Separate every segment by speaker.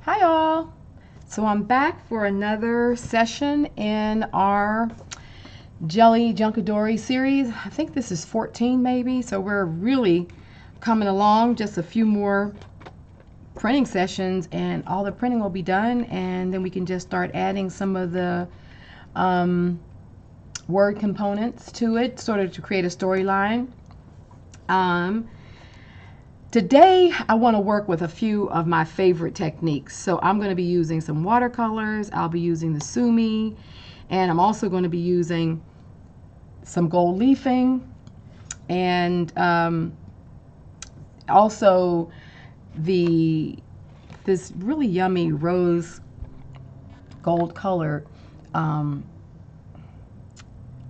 Speaker 1: Hi all! So I'm back for another session in our Gelli Junkadori series. I think this is 14 maybe, so we're really coming along. Just a few more printing sessions and all the printing will be done, and then we can just start adding some of the word components to it, sort of to create a storyline. Today I want to work with a few of my favorite techniques. So I'm going to be using some watercolors, I'll be using the Sumi, and I'm also going to be using some gold leafing, and also this really yummy rose gold colored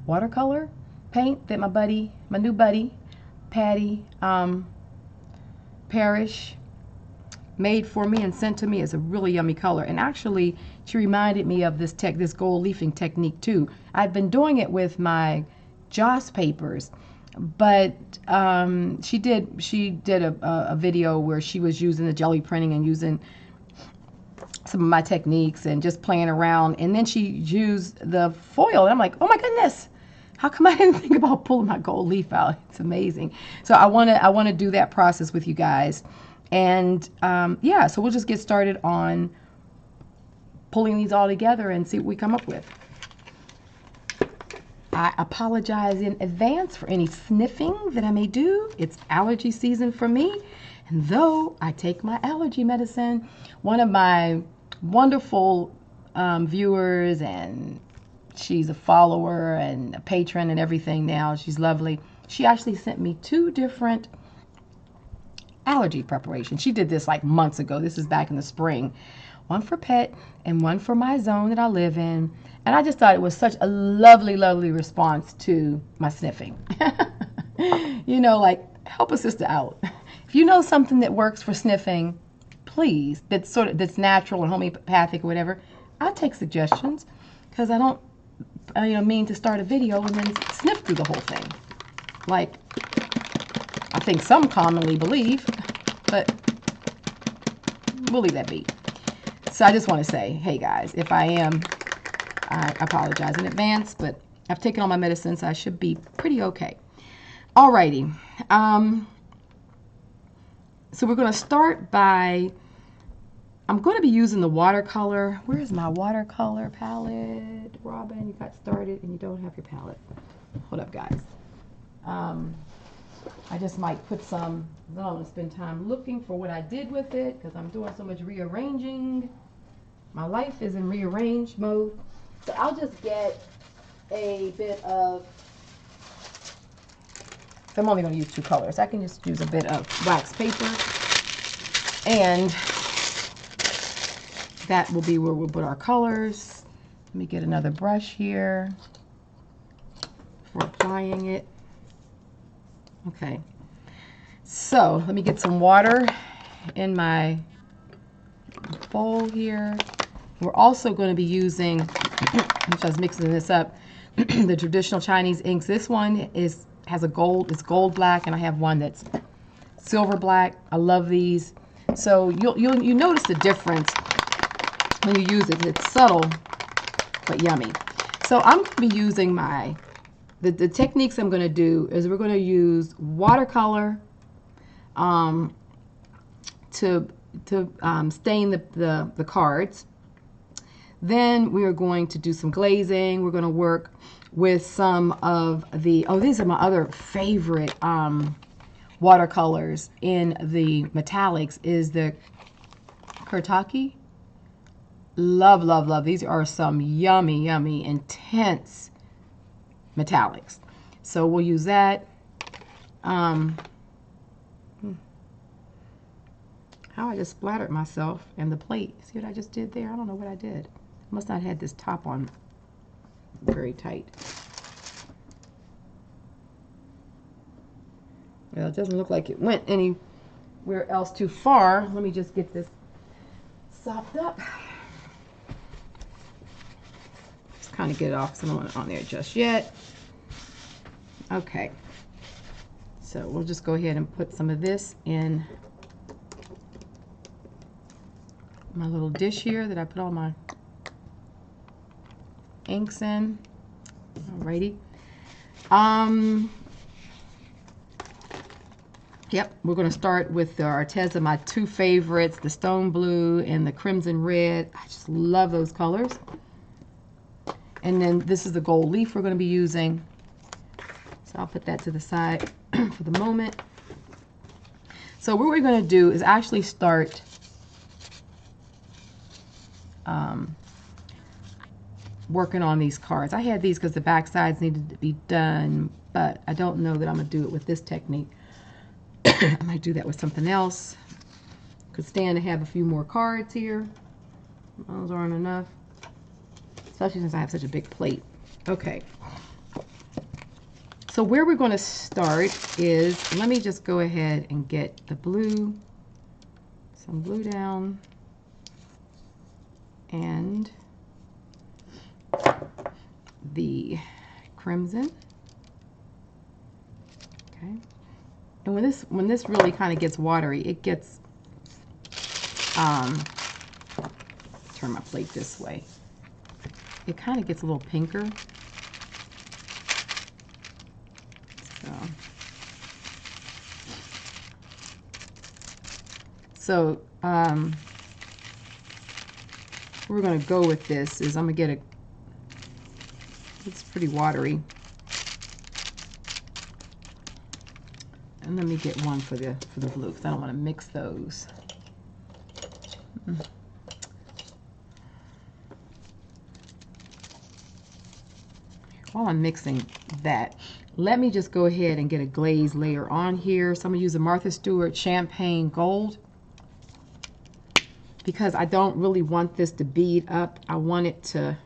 Speaker 1: watercolor paint that my new buddy Patty Parrish made for me and sent to me. Is a really yummy color, and actually she reminded me of this gold leafing technique too. I've been doing it with my Joss papers, but she did a video where she was using the Gelli Printing and using some of my techniques and just playing around, and then she used the foil, and I'm like, oh my goodness, how come I didn't think about pulling my gold leaf out? It's amazing. So I want to do that process with you guys. And yeah, so we'll just get started on pulling these all together and see what we come up with. I apologize in advance for any sniffing that I may do. It's allergy season for me. And though I take my allergy medicine, one of my wonderful viewers, and she's a follower and a patron and everything now. She's lovely. She actually sent me 2 different allergy preparations. She did this like months ago. This is back in the spring. One for pet and one for my zone that I live in. And I just thought it was such a lovely, lovely response to my sniffing. You know, like, help a sister out. If you know something that works for sniffing, please, that's natural and homeopathic or whatever, I'll take suggestions, because I don't mean to start a video and then sniff through the whole thing, like I think some commonly believe, but we'll leave that be. So I just want to say, hey guys, if I apologize in advance, but I've taken all my medicines, so I should be pretty okay. Alrighty, so we're going to start by, I'm going to be using the watercolor. Where's my watercolor palette? Robin, you got started and you don't have your palette. Hold up, guys. I just might put some, I don't want to spend time looking for what I did with it, because I'm doing so much rearranging. My life is in rearrange mode. So I'll just get a bit of, I'm only going to use 2 colors. I can just use a bit of wax paper, and that will be where we'll put our colors. Let me get another brush here for applying it. Okay, so let me get some water in my bowl here. We're also going to be using, which I was mixing this up, the traditional Chinese inks. This one has a gold, it's gold black, and I have one that's silver black. I love these. So you notice the difference when you use it. It's subtle but yummy. So I'm going to be using the techniques I'm going to do is we're going to use watercolor to stain the cards. Then we are going to do some glazing. We're going to work with some of the, these are my other favorite watercolors in the metallics, is the Kurtaki. Love, love, love. These are some yummy, yummy, intense metallics. So we'll use that. How I just splattered myself and the plate. See what I just did there? I don't know what I did. I must not have had this top on very tight. Well, it doesn't look like it went anywhere else too far. Let me just get this sopped up. Just kind of get it off because I don't want it on there just yet. Okay. So we'll just go ahead and put some of this in my little dish here that I put all my inks in. Alrighty. Yep, we're going to start with the Arteza, my two favorites, the stone blue and the crimson red. I just love those colors. And then this is the gold leaf we're going to be using. So I'll put that to the side for the moment. So what we're going to do is actually start working on these cards. I had these because the back sides needed to be done, but I don't know that I'm going to do it with this technique. I might do that with something else. Could stand to have a few more cards here. Those aren't enough, especially since I have such a big plate. Okay. So where we're going to start is, let me just go ahead and get the blue, some blue down, and the crimson. Okay. And when this really kind of gets watery, it gets, turn my plate this way. It kind of gets a little pinker. So we're going to go with this is I'm going to get it's pretty watery. And let me get one for the blue because I don't want to mix those. While I'm mixing that, let me just go ahead and get a glaze layer on here. So I'm going to use a Martha Stewart Champagne Gold because I don't really want this to bead up. I want it to,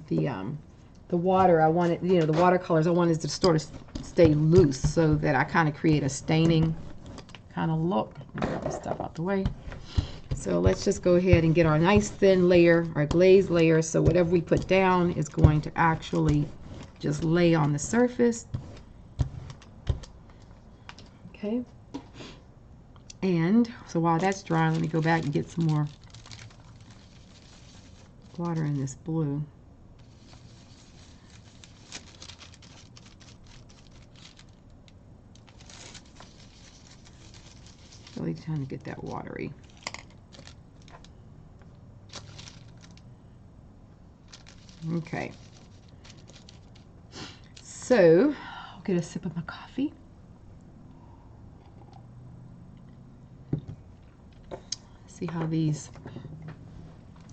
Speaker 1: the water, I want it, you know, the watercolors, I want it to sort of stay loose so that I kind of create a staining kind of look. Get this stuff out the way. So let's just go ahead and get our nice thin layer, our glaze layer, so whatever we put down is going to actually just lay on the surface. Okay. And so while that's drying, let me go back and get some more water in this blue. Really trying to get that watery. Okay. So I'll get a sip of my coffee. See how these,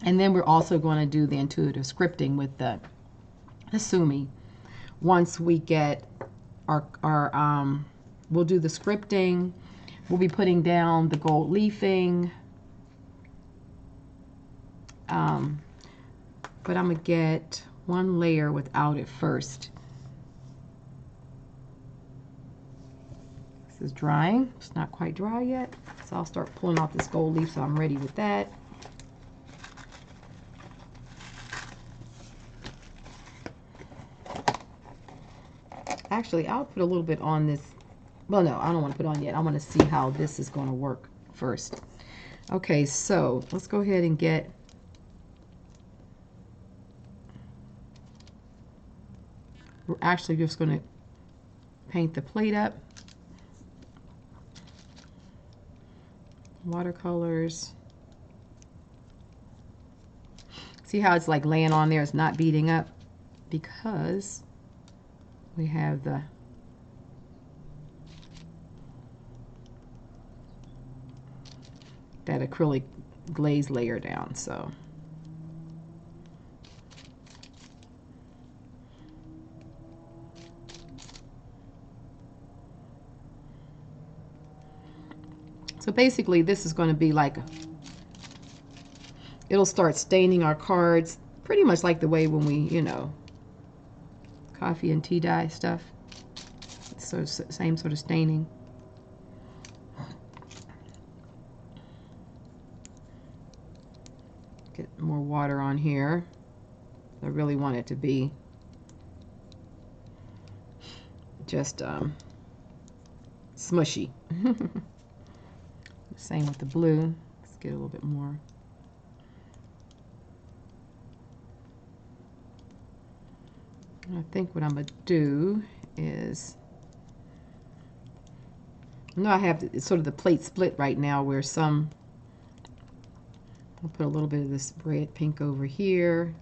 Speaker 1: and then we're also going to do the intuitive scripting with the Sumi. Once we get our we'll do the scripting. We'll be putting down the gold leafing. But I'm going to get one layer without it first. This is drying. It's not quite dry yet. So I'll start pulling off this gold leaf so I'm ready with that. Actually, I'll put a little bit on this. Well, no, I don't want to put on yet. I want to see how this is going to work first. Okay, so let's go ahead and get we're actually just going to paint the plate up. Watercolors. See how it's like laying on there? It's not beading up because we have that acrylic glaze layer down. So basically this is going to be like it'll start staining our cards pretty much like the way when we, you know, coffee and tea dye stuff. So same sort of staining. Get more water on here. I really want it to be just smushy. Same with the blue. Let's get a little bit more. And I think what I'm going to do is, I know I have sort of the plate split right now where some, I'll put a little bit of this red pink over here.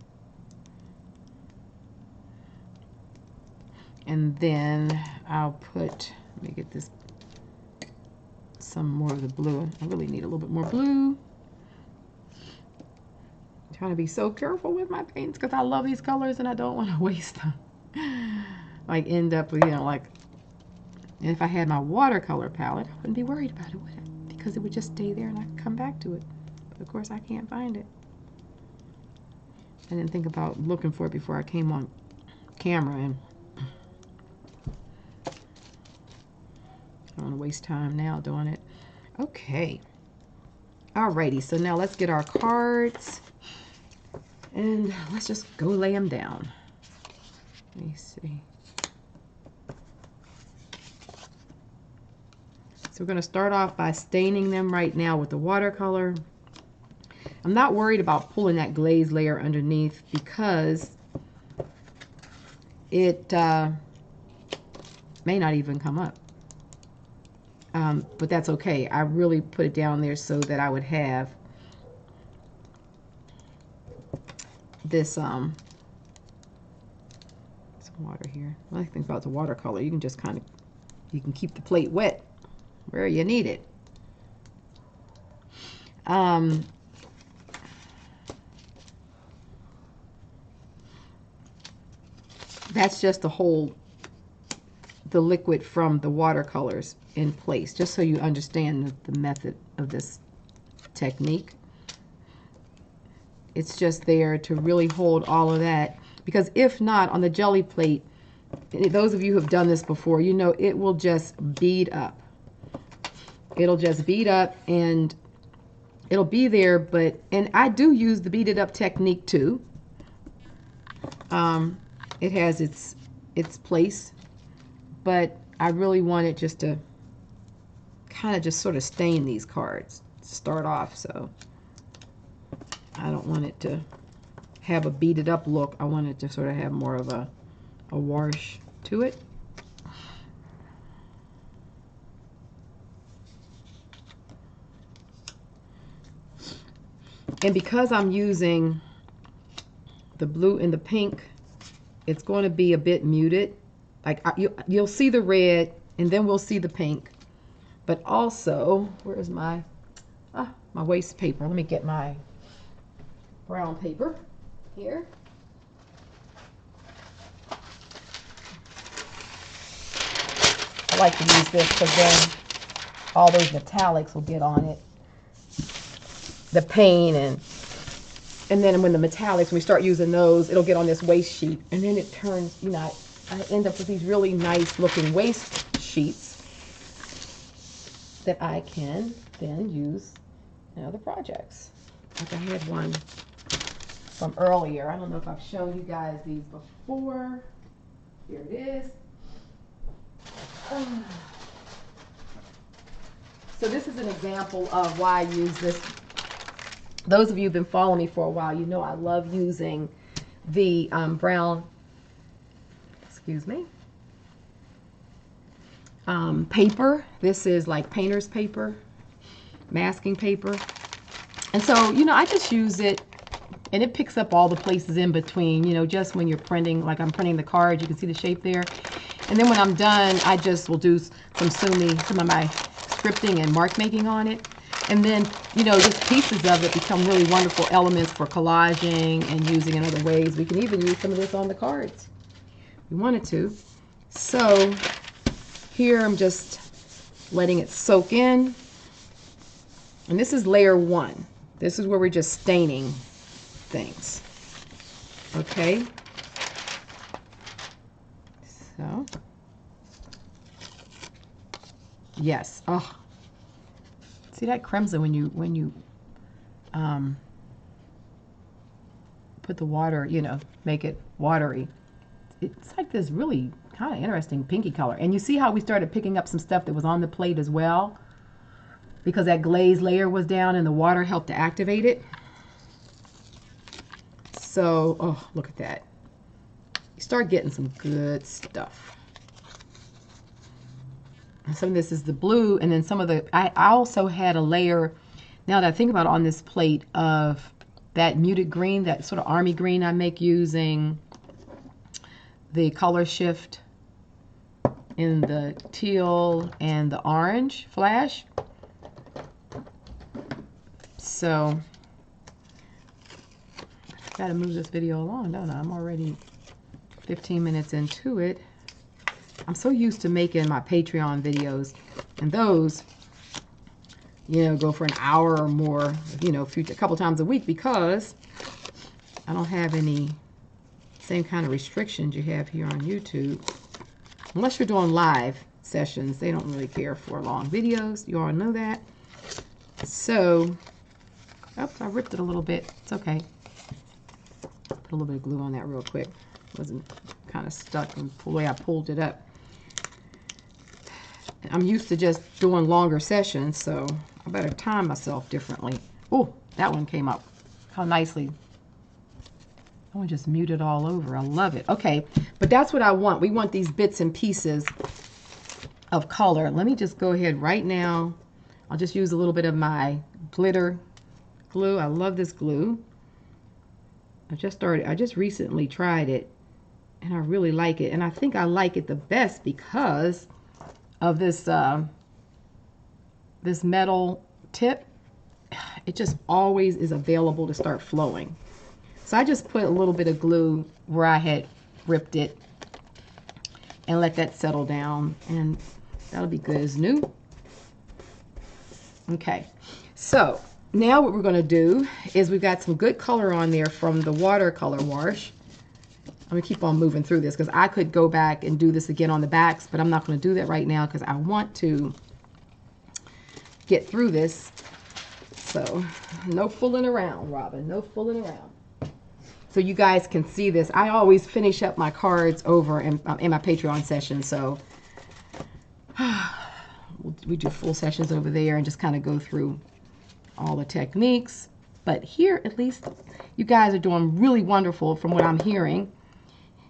Speaker 1: And then I'll put, let me get this, some more of the blue. I really need a little bit more blue. I'm trying to be so careful with my paints because I love these colors and I don't want to waste them. Like end up with, you know, like, and if I had my watercolor palette, I wouldn't be worried about it, would I? Because it would just stay there and I could come back to it. But of course I can't find it. I didn't think about looking for it before I came on camera, and I don't want to waste time now doing it. Okay. Alrighty, so now let's get our cards and let's just go lay them down. Let me see. So we're going to start off by staining them right now with the watercolor. I'm not worried about pulling that glaze layer underneath because it may not even come up. But that's okay. I really put it down there so that I would have this some water here. Well, I think about the watercolor, you can just kind of, you can keep the plate wet where you need it. That's just to hold the liquid from the watercolors in place, just so you understand the method of this technique. It's just there to really hold all of that, because if not, on the jelly plate, those of you who have done this before, you know it will just bead up. It'll just bead up and it'll be there, but, and I do use the beaded up technique too. It has its place, but I really want it just to kind of just sort of stain these cards to start off, so I don't want it to have a beaded up look. I want it to sort of have more of a wash to it. And because I'm using the blue and the pink, it's going to be a bit muted. Like you'll see the red and then we'll see the pink. But also, where's my waste paper? Let me get my brown paper here. I like to use this because then all those metallics will get on it. The paint and then when the metallics, when we start using those, it'll get on this waste sheet, and then it turns, you know, I end up with these really nice looking waste sheets that I can then use in other projects. Like I had one from earlier. I don't know if I've shown you guys these before. Here it is. So this is an example of why I use this. Those of you who've been following me for a while, you know I love using the brown, paper. This is like painter's paper, masking paper. And so, you know, I just use it and it picks up all the places in between, you know, just when you're printing, like I'm printing the card, you can see the shape there. And then when I'm done, I just will do some Sumi, some of my scripting and mark making on it. And then, you know, just pieces of it become really wonderful elements for collaging and using in other ways. We can even use some of this on the cards if we wanted to. So here I'm just letting it soak in. And this is layer 1. This is where we're just staining things. Okay. So, yes. Oh. See that crimson when you put the water, you know, make it watery. It's like this really kind of interesting pinky color. And you see how we started picking up some stuff that was on the plate as well? because that glaze layer was down and the water helped to activate it. So, oh, look at that. You start getting some good stuff. And some of this is the blue, and then some of the, I also had a layer, now that I think about it, on this plate of that muted green, that sort of army green I make using the color shift in the teal and the orange flash. So I gotta move this video along, don't I? I'm already 15 minutes into it. I'm so used to making my Patreon videos, and those, you know, go for an hour or more, you know, a couple times a week, because I don't have any same kind of restrictions you have here on YouTube. Unless you're doing live sessions, they don't really care for long videos. You all know that. So, oops, I ripped it a little bit. It's okay. Put a little bit of glue on that real quick. It wasn't kind of stuck in the way I pulled it up. I'm used to just doing longer sessions, so I better time myself differently. Oh, that one came up. How nicely. That one just muted all over. I love it. Okay, but that's what I want. We want these bits and pieces of color. Let me just go ahead right now. I'll just use a little bit of my glitter glue. I love this glue. I just recently tried it, and I really like it. And I think I like it the best because of this this metal tip. It just always is available to start flowing. So I just put a little bit of glue where I had ripped it and let that settle down, and that'll be good as new. Okay, so now what we're going to do is we've got some good color on there from the watercolor wash. I'm going to keep on moving through this because I could go back and do this again on the backs, but I'm not going to do that right now because I want to get through this. So no fooling around, Robin, no fooling around. So you guys can see this. I always finish up my cards over in my Patreon session, so we do full sessions over there and just kind of go through all the techniques. But here, at least, you guys are doing really wonderful from what I'm hearing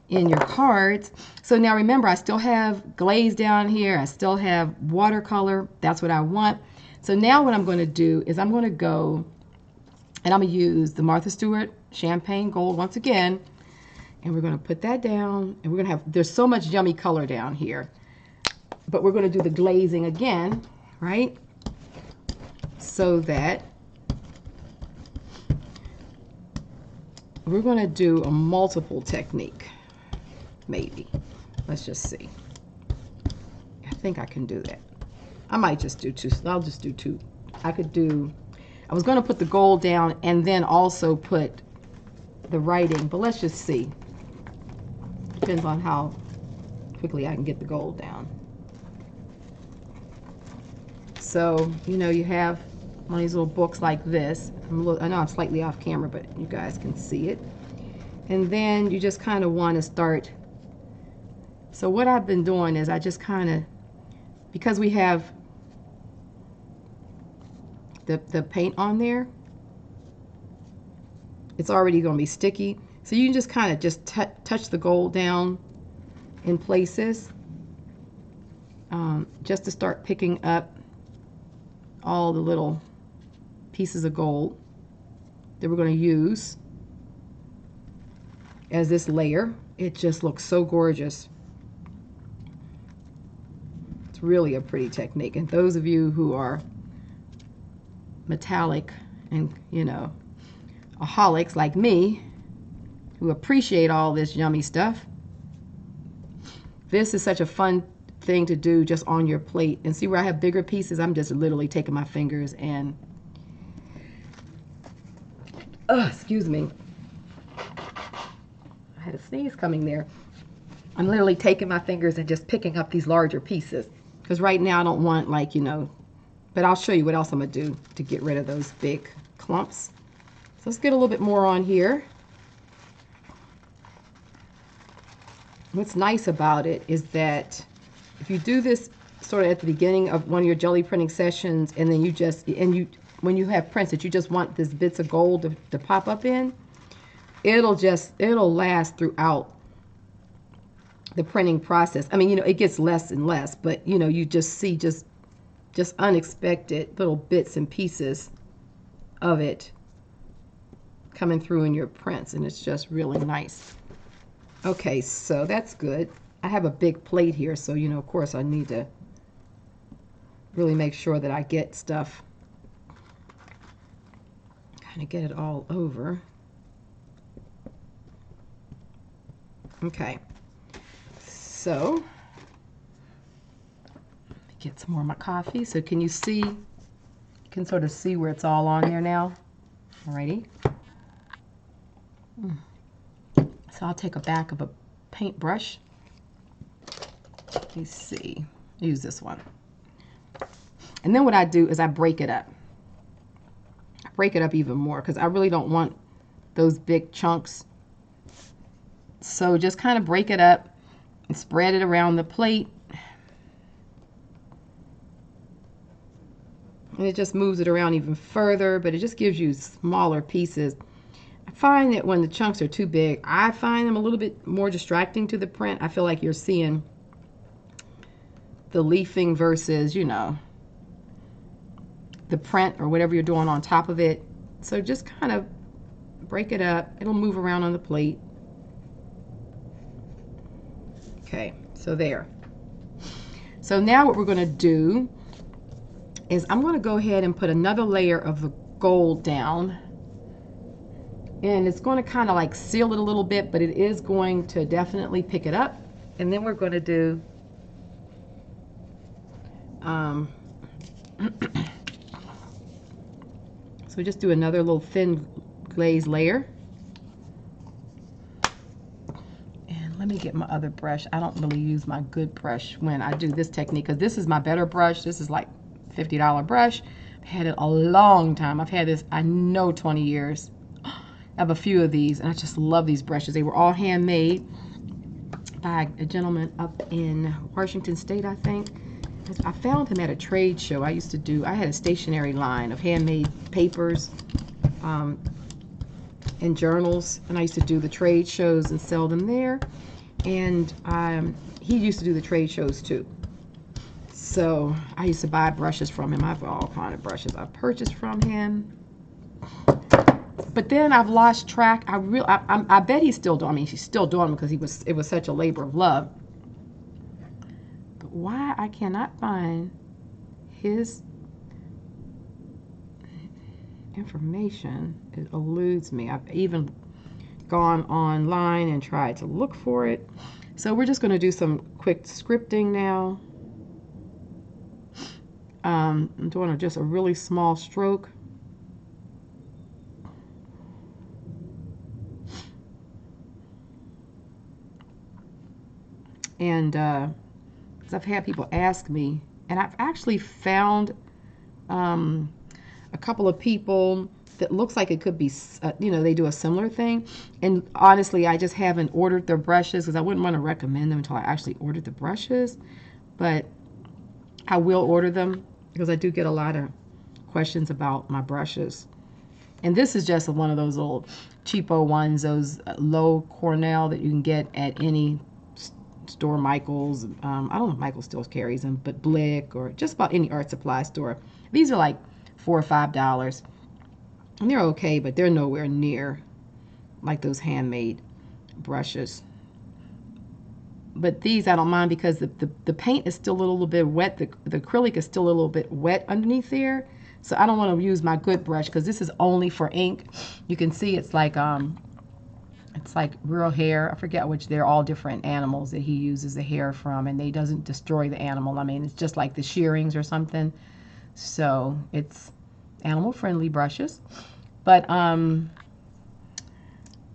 Speaker 1: in your cards. So now remember, I still have glaze down here. I still have watercolor. That's what I want. So now what I'm going to do is I'm going to go and I'm going to use the Martha Stewart Champagne Gold once again. And we're going to put that down. And we're going to have, there's so much yummy color down here. But we're going to do the glazing again, right? So that we're going to do a multiple technique. Maybe. Let's just see. I think I can do that. I might just do two. I'll just do two. I was going to put the gold down and then also put the writing, but let's just see. Depends on how quickly I can get the gold down. So, you know, you have one of these little books like this. I know I'm slightly off camera, but you guys can see it. And then you just kind of want to start. So what I've been doing is I just kind of, because we have the paint on there, it's already going to be sticky. So you can just kind of just touch the gold down in places just to start picking up all the little pieces of gold that we're going to use as this layer. It just looks so gorgeous. It's really a pretty technique. And those of you who are metallic and, you know, aholics like me, who appreciate all this yummy stuff, this is such a fun thing to do just on your plate. And see where I have bigger pieces? I'm just literally taking my fingers and, excuse me, I had a sneeze coming there. I'm literally taking my fingers and just picking up these larger pieces, because right now I don't want, like, you know, but I'll show you what else I'm going to do to get rid of those big clumps. So let's get a little bit more on here. What's nice about it is that if you do this sort of at the beginning of one of your Gelli printing sessions, and then when you have prints that you just want these bits of gold to pop up in, it'll last throughout the printing process. I mean, it gets less and less, but you just see just unexpected little bits and pieces of it coming through in your prints, and it's just really nice. Okay, so that's good. I have a big plate here, so of course I need to really make sure that I get stuff, kind of get it all over. Okay, so let me get some more of my coffee. So can you see, you can sort of see where it's all on there now. Alrighty. So I'll take a back of a paintbrush. Let me see, use this one. And then what I do is I break it up. I break it up even more because I really don't want those big chunks. So just kind of break it up and spread it around the plate. And it just moves it around even further, but it just gives you smaller pieces. I find that when the chunks are too big, I find them a little bit more distracting to the print. I feel like you're seeing the leafing versus, the print or whatever you're doing on top of it. So just kind of break it up. It'll move around on the plate. Okay, so there. So now what we're going to do is I'm going to go ahead and put another layer of the gold down. And it's going to kind of like seal it a little bit, but it is going to definitely pick it up. And then we're going to do so we just do another little thin glaze layer. And let me get my other brush. I don't really use my good brush when I do this technique because this is my better brush. This is like $50 brush. I've had it a long time. I've had this, I know, 20 years. I have a few of these, and I just love these brushes. They were all handmade by a gentleman up in Washington State, I think. I found him at a trade show. I had a stationery line of handmade papers and journals, and I used to do the trade shows and sell them there. And he used to do the trade shows too. So I used to buy brushes from him. I have all kinds of brushes I've purchased from him. But then I've lost track. I bet he's still doing. I mean, he's still doing them because it was such a labor of love. But why I cannot find his information, it eludes me. I've even gone online and tried to look for it. So we're just going to do some quick scripting now. I'm doing just a really small stroke. And because I've had people ask me, and I've actually found a couple of people that looks like it could be, they do a similar thing. And honestly, I just haven't ordered their brushes because I wouldn't want to recommend them until I actually ordered the brushes. But I will order them because I do get a lot of questions about my brushes. And this is just one of those little cheapo ones, those low Cornell that you can get at any store, Michael's. I don't know if Michael still carries them, but Blick or just about any art supply store. These are like $4 or $5. And they're okay, but they're nowhere near like those handmade brushes. But these I don't mind because the paint is still a little bit wet. The acrylic is still a little bit wet underneath there. So I don't want to use my good brush because this is only for ink. You can see it's like real hair. I forget which. They're all different animals that he uses the hair from, and they doesn't destroy the animal. I mean, it's just like the shearings or something. So it's animal friendly brushes. But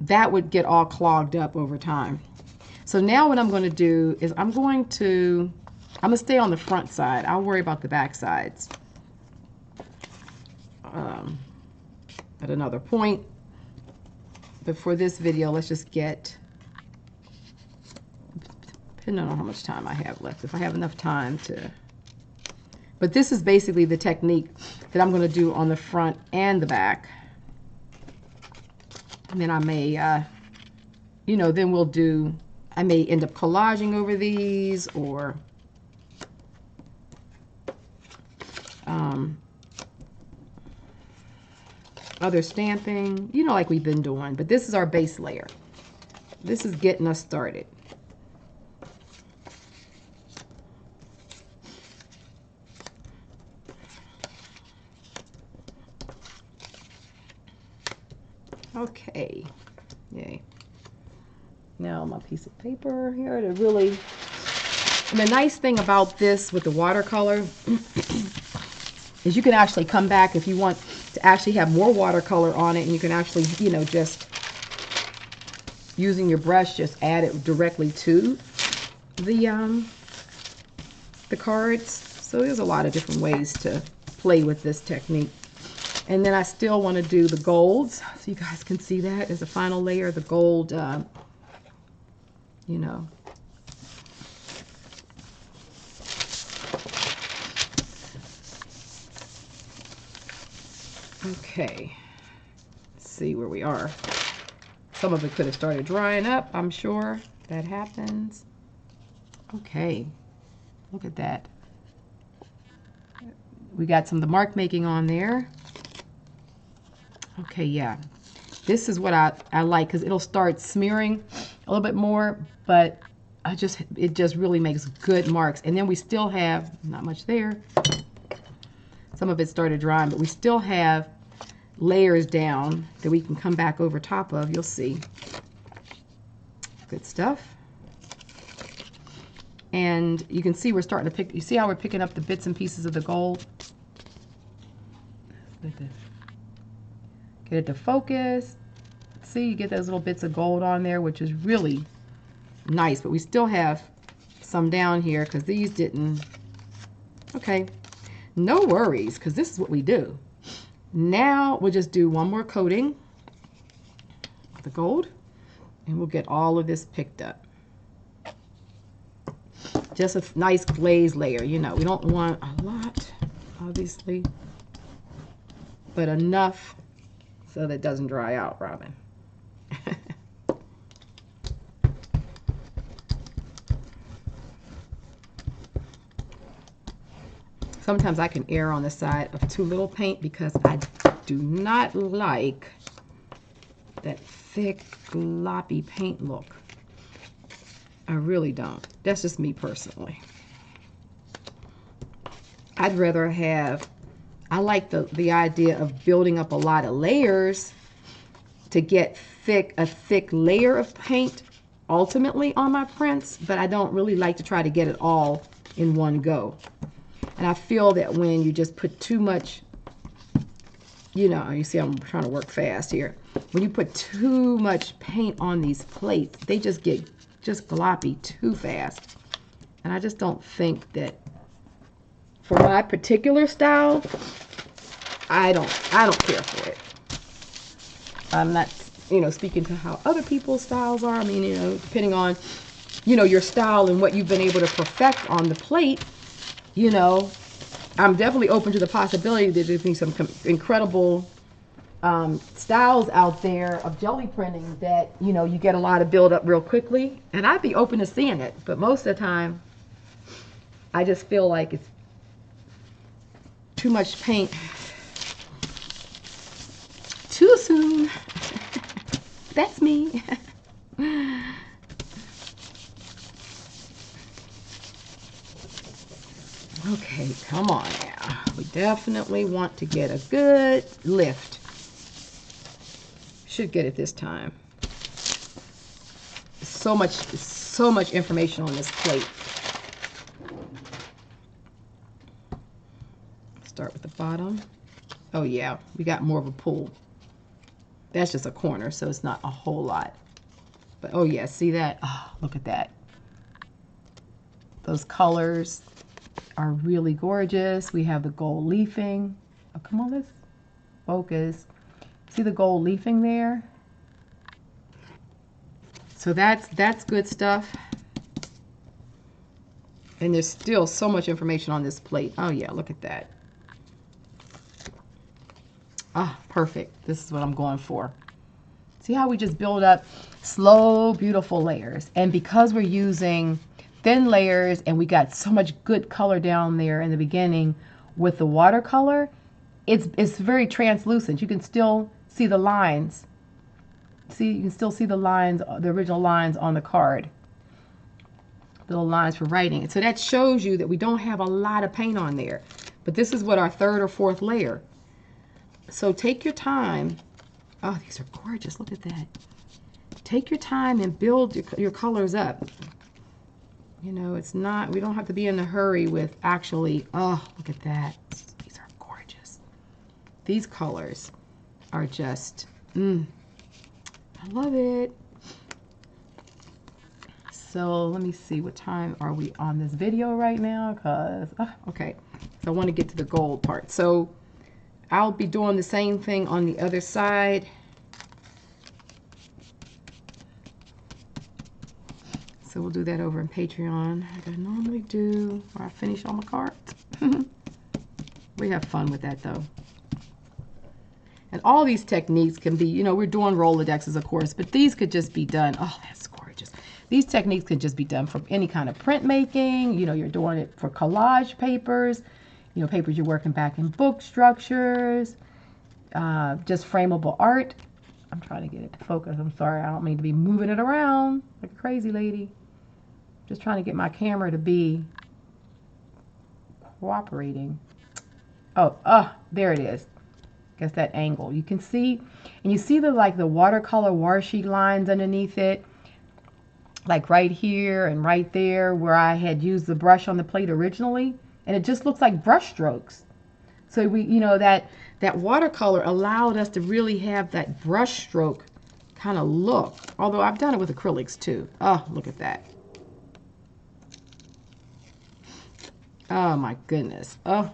Speaker 1: that would get all clogged up over time. So now what I'm going to do is I'm going to stay on the front side. I'll worry about the back sides at another point. But for this video, let's just get, depending on how much time I have left, if I have enough time to But this is basically the technique that I'm going to do on the front and the back. And then I may, you know, then we'll do, I may end up collaging over these, or other stamping, you know, like we've been doing. But this is our base layer. This is getting us started. Okay, yay. Now my piece of paper here to really, and the nice thing about this with the watercolor is you can actually come back if you want to actually have more watercolor on it, and you can actually, you know, just using your brush, just add it directly to the cards. So there's a lot of different ways to play with this technique. And then I still want to do the golds, so you guys can see that as a final layer, the gold, you know. Okay, let's see where we are. Some of it could have started drying up, I'm sure that happens. Okay, look at that. We got some of the mark making on there. Okay, yeah, this is what I like, because it'll start smearing a little bit more, but it just really makes good marks. And then we still have, not much there, some of it started drying, but we still have layers down that we can come back over top of. You'll see. Good stuff. And you can see we're starting to pick, you see how we're picking up the bits and pieces of the gold? Get it to focus. See, you get those little bits of gold on there, which is really nice, but we still have some down here because these didn't. Okay, no worries, because this is what we do. Now we'll just do one more coating of the gold, and we'll get all of this picked up. Just a nice glaze layer, you know. We don't want a lot, obviously, but enough so that it doesn't dry out, Robin. Sometimes I can err on the side of too little paint because I do not like that thick, gloppy paint look. I really don't. That's just me personally. I'd rather have, I like the idea of building up a lot of layers to get a thick layer of paint ultimately on my prints, but I don't really like to try to get it all in one go. And I feel that when you just put too much, you know, you see I'm trying to work fast here. When you put too much paint on these plates, they just get gloppy too fast. And I just don't think that, for my particular style, I don't care for it. I'm not, you know, speaking to how other people's styles are. I mean, you know, depending on, you know, your style and what you've been able to perfect on the plate, you know, I'm definitely open to the possibility that there's be some incredible styles out there of jelly printing that, you know, you get a lot of build up real quickly, and I'd be open to seeing it. But most of the time, I just feel like it's too much paint too soon. That's me. Okay, come on now. We definitely want to get a good lift. Should get it this time. So much information on this plate. Start with the bottom. Oh yeah, we got more of a pull. That's just a corner, so it's not a whole lot. But oh yeah, see that? Oh, look at that. Those colors are really gorgeous. We have the gold leafing. Oh, come on, let's focus. See the gold leafing there? So that's good stuff. And there's still so much information on this plate. Oh yeah, look at that. Ah, perfect. This is what I'm going for. See how we just build up slow, beautiful layers. And because we're using thin layers and we got so much good color down there in the beginning with the watercolor, it's very translucent. You can still see the lines. See, you can still see the lines, the original lines on the card. Little lines for writing. So that shows you that we don't have a lot of paint on there. But this is what our third or fourth layer. So take your time. Oh, these are gorgeous. Look at that. Take your time and build your colors up. You know, it's not, we don't have to be in a hurry with actually, oh, look at that. These are gorgeous. These colors are just, I love it. So let me see, what time are we on this video right now? Because, okay, so I want to get to the gold part. So I'll be doing the same thing on the other side. So we'll do that over in Patreon, like I normally do, where I finish all my cards. We have fun with that though. And all these techniques can be, you know, we're doing rolodexes of course, but these could just be done. Oh, that's gorgeous. These techniques can just be done for any kind of printmaking. You know, you're doing it for collage papers, you know, papers you're working back in book structures, just frameable art. I'm trying to get it to focus. I'm sorry, I don't mean to be moving it around like a crazy lady. Just trying to get my camera to be cooperating. Oh, there it is. Guess that angle. You can see, and you see the like the watercolor washi lines underneath it, like right here and right there where I had used the brush on the plate originally, and it just looks like brush strokes. So we, you know, that watercolor allowed us to really have that brush stroke kind of look. Although I've done it with acrylics too. Oh, look at that. Oh my goodness. Oh,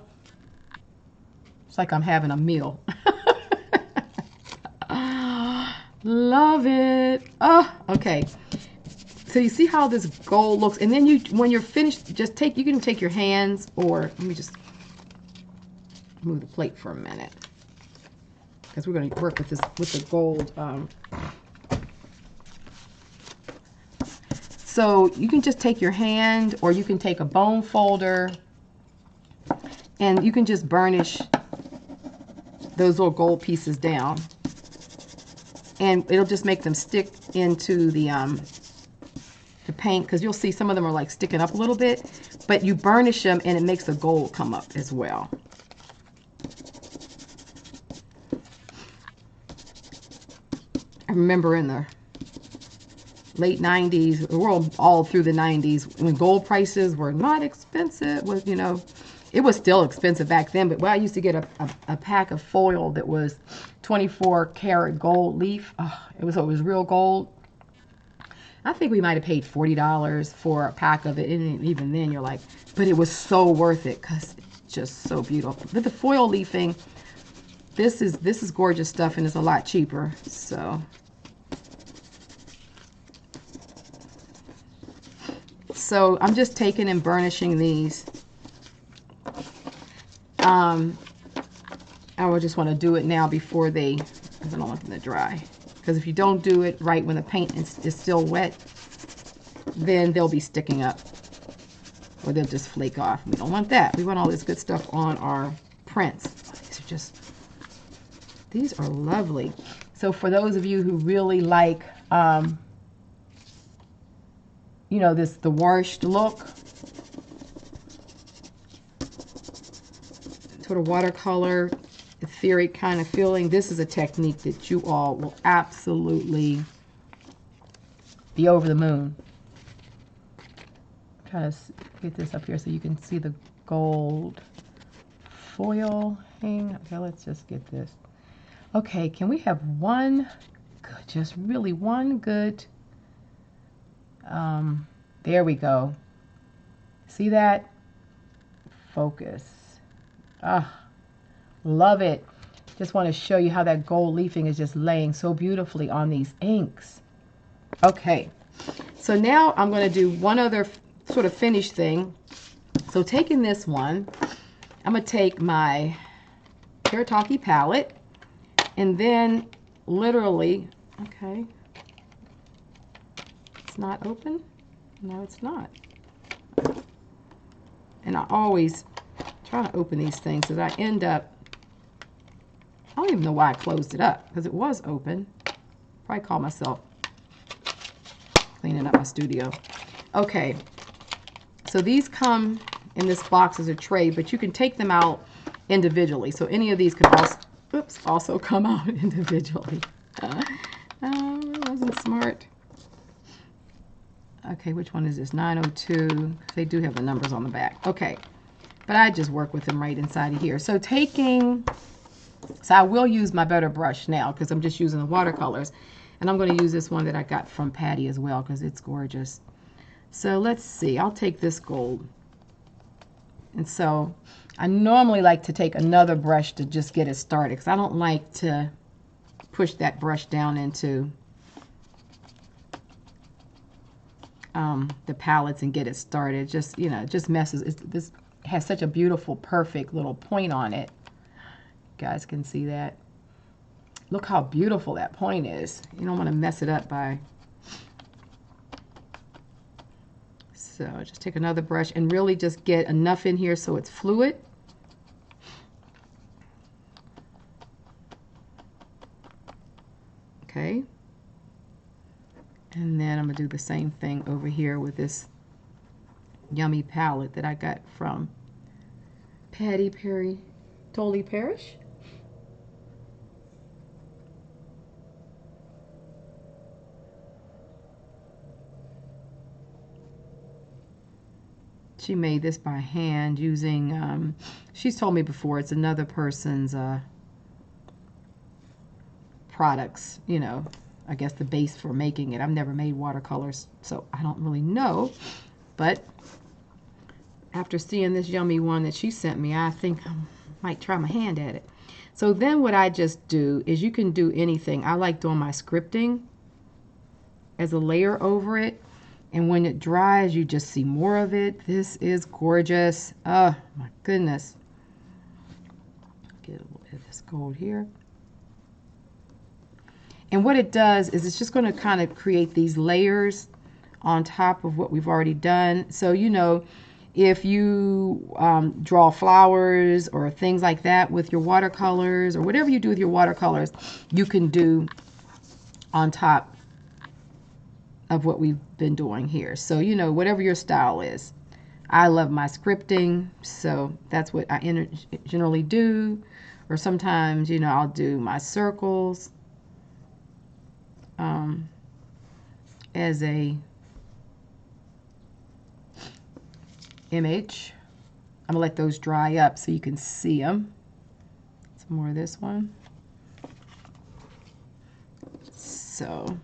Speaker 1: it's like I'm having a meal. Love it. Oh, okay. So you see how this gold looks, and then you, when you're finished, just take, you can take your hands, or let me just move the plate for a minute, because we're going to work with this, with the gold. So you can just take your hand, or you can take a bone folder, and you can just burnish those little gold pieces down, and it'll just make them stick into the paint, because you'll see some of them are like sticking up a little bit, but you burnish them and it makes the gold come up as well. I remember in the late 90s, we're all through the 90s, when gold prices were not expensive, was, you know, it was still expensive back then, but I used to get a pack of foil that was 24 karat gold leaf. Oh, it was real gold. I think we might have paid $40 for a pack of it, and even then you're like, but it was so worth it because it's just so beautiful. But the foil leafing, this is gorgeous stuff, and it's a lot cheaper. So I'm just taking and burnishing these. I would just want to do it now before they, because I don't want them to dry. Because if you don't do it right when the paint is still wet, then they'll be sticking up, or they'll just flake off. We don't want that. We want all this good stuff on our prints. These are lovely. So for those of you who really like, you know, the washed look, sort of watercolor, etheric kind of feeling, this is a technique that you all will absolutely be over the moon. I'm trying to get this up here so you can see the gold foil hang. Okay, let's just get this. Okay, can we have one good, just really one good, there we go. See that? Focus. Ah. Love it. Just want to show you how that gold leafing is just laying so beautifully on these inks. Okay, so now I'm going to do one other sort of finish thing. So taking this one, I'm going to take my Teriyaki palette and then literally, okay, it's not open. No, it's not. And I always try to open these things because I end up, I don't even know why I closed it up because it was open. Probably call myself cleaning up my studio. Okay, so these come in this box as a tray, but you can take them out individually. So any of these could also, oops, also come out individually. It wasn't smart. Okay, which one is this? 902. They do have the numbers on the back. Okay, but I just work with them right inside of here. So so I will use my better brush now because I'm just using the watercolors. And I'm going to use this one that I got from Patty as well because it's gorgeous. So let's see. I'll take this gold. And so I normally like to take another brush to just get it started because I don't like to push that brush down into the palettes and get it started. Just, you know, it just messes. This has such a beautiful, perfect little point on it. You guys can see that. Look how beautiful that point is. You don't want to mess it up by... So just take another brush and really just get enough in here so it's fluid. Okay. And then I'm going to do the same thing over here with this yummy palette that I got from Patty Tolly Parish. She made this by hand using, she's told me before, it's another person's products, you know, I guess the base for making it. I've never made watercolors, so I don't really know. But after seeing this yummy one that she sent me, I think I might try my hand at it. So then what I just do is you can do anything. I like doing my scripting as a layer over it. And when it dries, you just see more of it. This is gorgeous. Oh, my goodness. Get a little bit of this gold here. And what it does is it's just going to kind of create these layers on top of what we've already done. So, you know, if you draw flowers or things like that with your watercolors or whatever you do with your watercolors, you can do on top of what we've been doing here. So, you know, whatever your style is. I love my scripting, so that's what I generally do. Or sometimes, you know, I'll do my circles as a image. I'm gonna let those dry up so you can see them. Some more of this one. So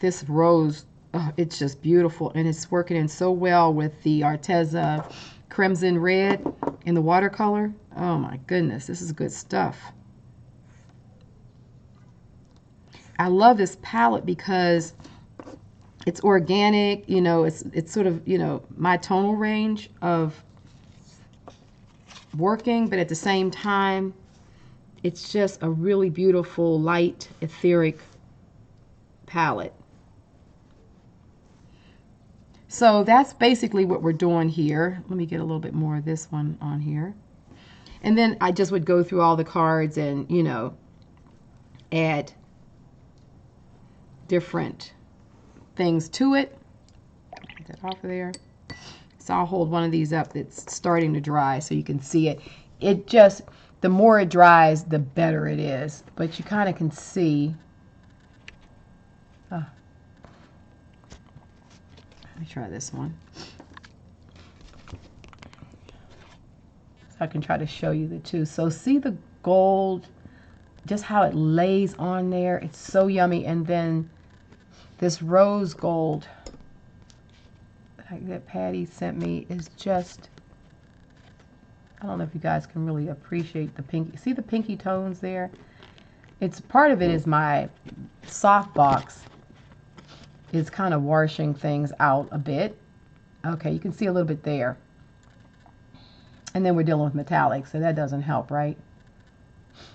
Speaker 1: this rose, oh, it's just beautiful, and it's working in so well with the Arteza Crimson Red in the watercolor. Oh my goodness, this is good stuff. I love this palette because it's organic, you know, it's sort of, you know, my tonal range of working, but at the same time, it's just a really beautiful, light, etheric palette. So that's basically what we're doing here. Let me get a little bit more of this one on here. And then I just would go through all the cards and, you know, add different things to it. Get that off of there. So I'll hold one of these up that's starting to dry so you can see it. It just, the more it dries, the better it is. But you kind of can see. Let me try this one. So I can try to show you the two. So see the gold, just how it lays on there. It's so yummy. And then this rose gold that Patty sent me is just, I don't know if you guys can really appreciate the pinky. See the pinky tones there? It's part of it is my soft box is kind of washing things out a bit. Okay, you can see a little bit there. And then we're dealing with metallic, so that doesn't help, right?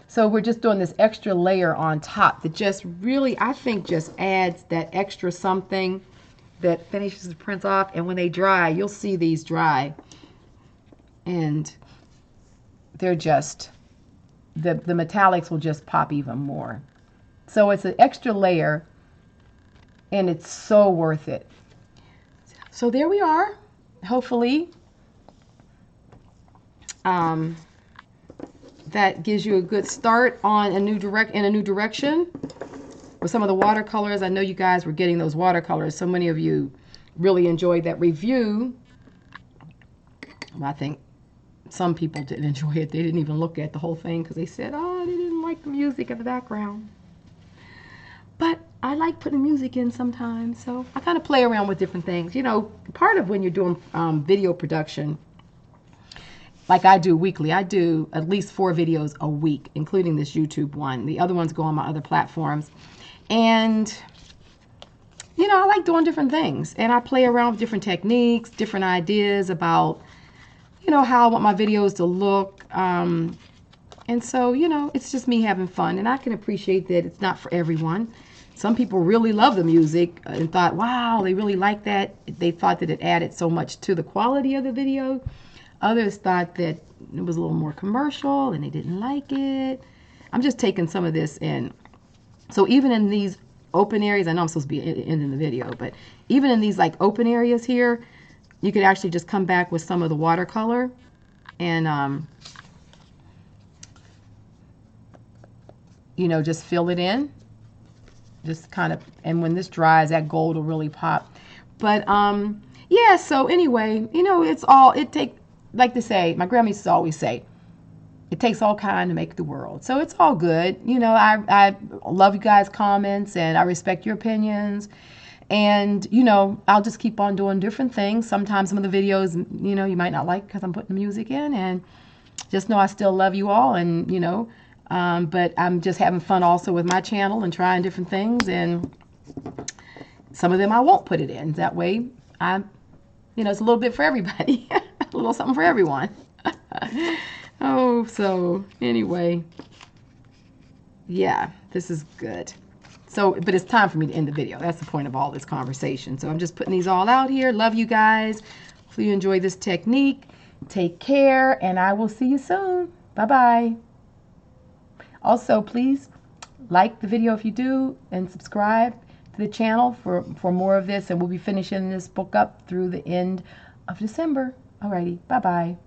Speaker 1: So we're just doing this extra layer on top that just really, I think, just adds that extra something that finishes the prints off. And when they dry, you'll see these dry. And they're just, the metallics will just pop even more. So it's an extra layer, and it's so worth it. So there we are. Hopefully, that gives you a good start on in a new direction with some of the watercolors. I know you guys were getting those watercolors. So many of you really enjoyed that review. I think some people didn't enjoy it. They didn't even look at the whole thing because they said, oh, they didn't like the music in the background. But I like putting music in sometimes, so I kind of play around with different things. You know, part of when you're doing video production, like I do weekly, I do at least 4 videos a week, including this YouTube one. The other ones go on my other platforms. And, you know, I like doing different things. And I play around with different techniques, different ideas about, you know, how I want my videos to look. And so, you know, it's just me having fun. And I can appreciate that it's not for everyone. Some people really love the music and thought, wow, they really like that. They thought that it added so much to the quality of the video. Others thought that it was a little more commercial and they didn't like it. I'm just taking some of this in. So even in these open areas, I know I'm supposed to be ending the video, but even in these like open areas here, you could actually just come back with some of the watercolor and, you know, just fill it in. Just kind of, and when this dries, that gold will really pop. But, yeah, so anyway, you know, like to say, my grandma used to always say, it takes all kind to make the world. So it's all good. You know, I love you guys' comments and I respect your opinions. And, you know, I'll just keep on doing different things. Sometimes some of the videos, you know, you might not like because I'm putting the music in. And just know I still love you all. And, you know, but I'm just having fun also with my channel and trying different things. And some of them I won't put it in. That way, you know, it's a little bit for everybody. A little something for everyone. Oh, so anyway, yeah, this is good. So, but it's time for me to end the video. That's the point of all this conversation. So I'm just putting these all out here. Love you guys. Hopefully you enjoy this technique. Take care, and I will see you soon. Bye-bye. Also, please like the video if you do, and subscribe to the channel for more of this, and we'll be finishing this book up through the end of December. Alrighty, bye-bye.